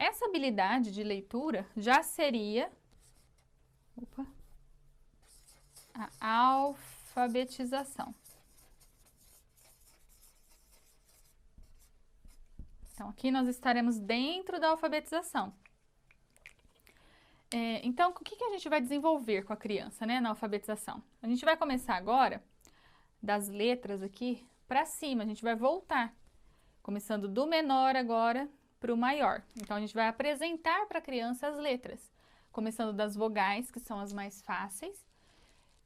essa habilidade de leitura já seria a alfabetização. Então, aqui nós estaremos dentro da alfabetização. Então, o que a gente vai desenvolver com a criança, né, na alfabetização? A gente vai começar agora das letras aqui para cima, a gente vai voltar, começando do menor agora para o maior. Então, a gente vai apresentar para a criança as letras, começando das vogais, que são as mais fáceis.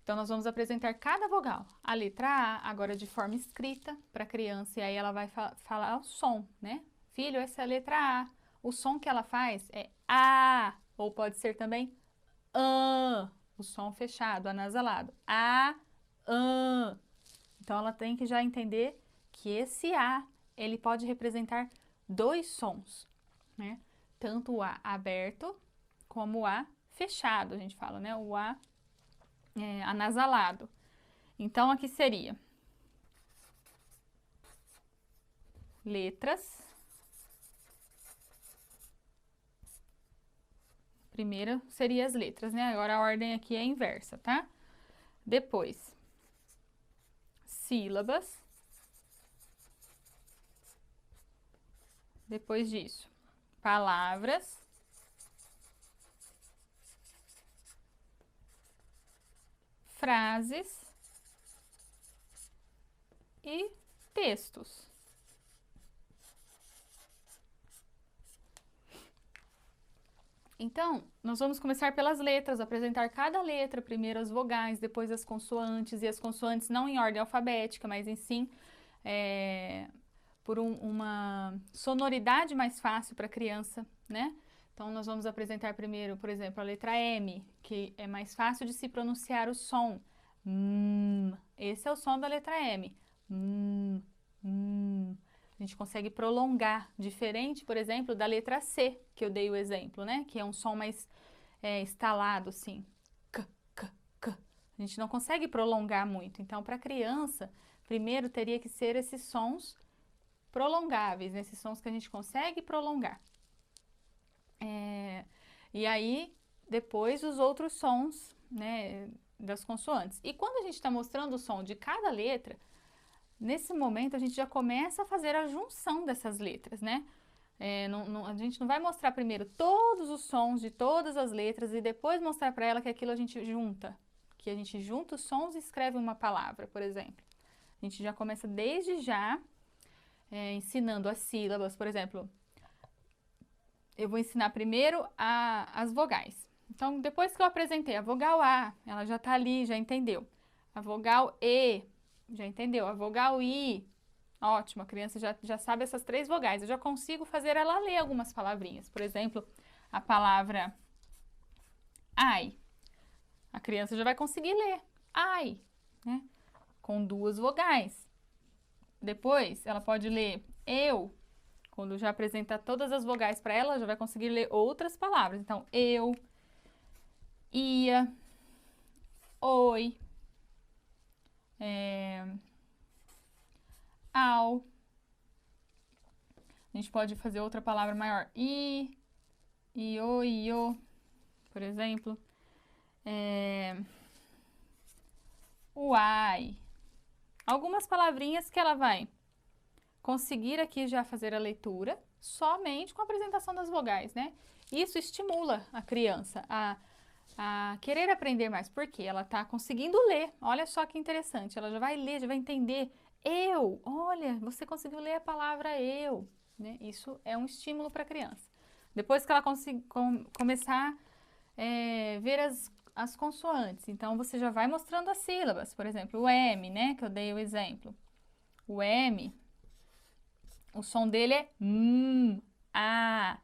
Então, nós vamos apresentar cada vogal. A letra A, agora de forma escrita para a criança, e aí ela vai falar o som, né? Filho, essa é a letra A. O som que ela faz é A, ou pode ser também AN, o som fechado, anasalado. A, AN. Então, ela tem que já entender que esse A, ele pode representar dois sons, né? Tanto o A aberto, como o A fechado, a gente fala, né? O A anasalado. Então, aqui seria letras. Primeiro seria as letras, né? Agora a ordem aqui é inversa, tá? Depois, sílabas. Depois disso, palavras. Frases e textos. Então, nós vamos começar pelas letras, apresentar cada letra, primeiro as vogais, depois as consoantes, e as consoantes não em ordem alfabética, mas em sim por uma sonoridade mais fácil para a criança, né? Então, nós vamos apresentar primeiro, por exemplo, a letra M, que é mais fácil de se pronunciar o som. Esse é o som da letra M. A gente consegue prolongar, diferente, por exemplo, da letra C, que eu dei o exemplo, né? Que é um som mais estalado, assim. K, k, k. A gente não consegue prolongar muito. Então, para a criança, primeiro teria que ser esses sons prolongáveis, né? Esses sons que a gente consegue prolongar. E aí, depois, os outros sons, né, das consoantes. E quando a gente está mostrando o som de cada letra, nesse momento a gente já começa a fazer a junção dessas letras, né? A gente não vai mostrar primeiro todos os sons de todas as letras e depois mostrar para ela que aquilo a gente junta. Que a gente junta os sons e escreve uma palavra, por exemplo. A gente já começa desde já ensinando as sílabas, por exemplo. Eu vou ensinar primeiro as vogais. Então, depois que eu apresentei a vogal A, ela já está ali, já entendeu. A vogal E, já entendeu. A vogal I, ótimo, a criança já sabe essas três vogais. Eu já consigo fazer ela ler algumas palavrinhas. Por exemplo, a palavra ai. A criança já vai conseguir ler ai, né? Com duas vogais. Depois, ela pode ler eu. Quando já apresentar todas as vogais para ela, já vai conseguir ler outras palavras. Então, eu, ia, oi, ao. A gente pode fazer outra palavra maior. Io, io, por exemplo. Uai. Algumas palavrinhas que ela vai conseguir aqui já fazer a leitura somente com a apresentação das vogais, né? Isso estimula a criança a querer aprender mais, porque ela está conseguindo ler. Olha só que interessante, ela já vai ler, já vai entender. Eu, olha, você conseguiu ler a palavra eu, né? Isso é um estímulo para a criança. Depois que ela começar a ver as consoantes, então você já vai mostrando as sílabas, por exemplo, o M, né, que eu dei o exemplo. O M, o som dele é a,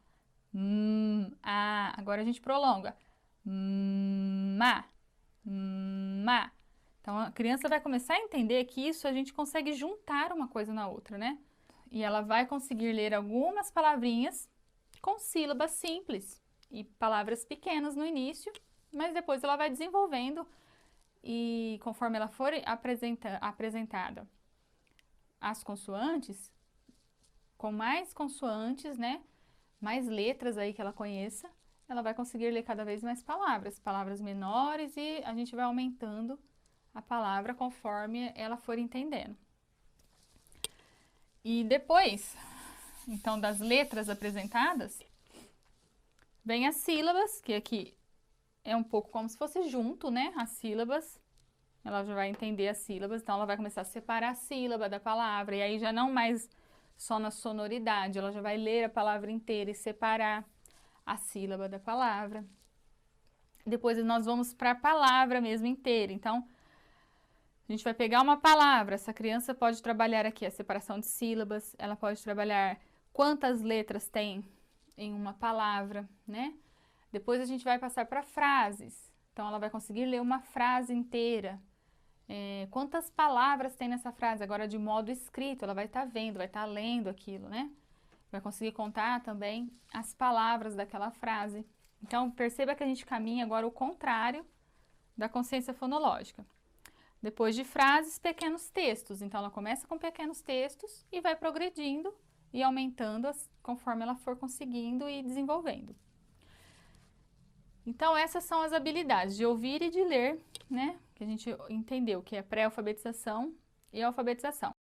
a. Agora a gente prolonga. Ma, ma. Então a criança vai começar a entender que isso a gente consegue juntar uma coisa na outra, né? E ela vai conseguir ler algumas palavrinhas com sílabas simples e palavras pequenas no início, mas depois ela vai desenvolvendo e conforme ela for apresentada as consoantes, com mais consoantes, né, mais letras aí que ela conheça, ela vai conseguir ler cada vez mais palavras, palavras menores, e a gente vai aumentando a palavra conforme ela for entendendo. E depois, então, das letras apresentadas, vem as sílabas, que aqui é um pouco como se fosse junto, né? As sílabas, ela já vai entender as sílabas, então ela vai começar a separar a sílaba da palavra, e aí já não mais só na sonoridade, ela já vai ler a palavra inteira e separar a sílaba da palavra. Depois nós vamos para a palavra mesmo inteira, então a gente vai pegar uma palavra, essa criança pode trabalhar aqui a separação de sílabas, ela pode trabalhar quantas letras tem em uma palavra, né? Depois a gente vai passar para frases, então ela vai conseguir ler uma frase inteira. Quantas palavras tem nessa frase? Agora de modo escrito, ela vai estar vendo, vai estar lendo aquilo, né? Vai conseguir contar também as palavras daquela frase. Então perceba que a gente caminha agora o contrário da consciência fonológica. Depois de frases, pequenos textos. Então ela começa com pequenos textos e vai progredindo e aumentando conforme ela for conseguindo e desenvolvendo. Então essas são as habilidades de ouvir e de ler, né? Que a gente entendeu que é pré-alfabetização e alfabetização.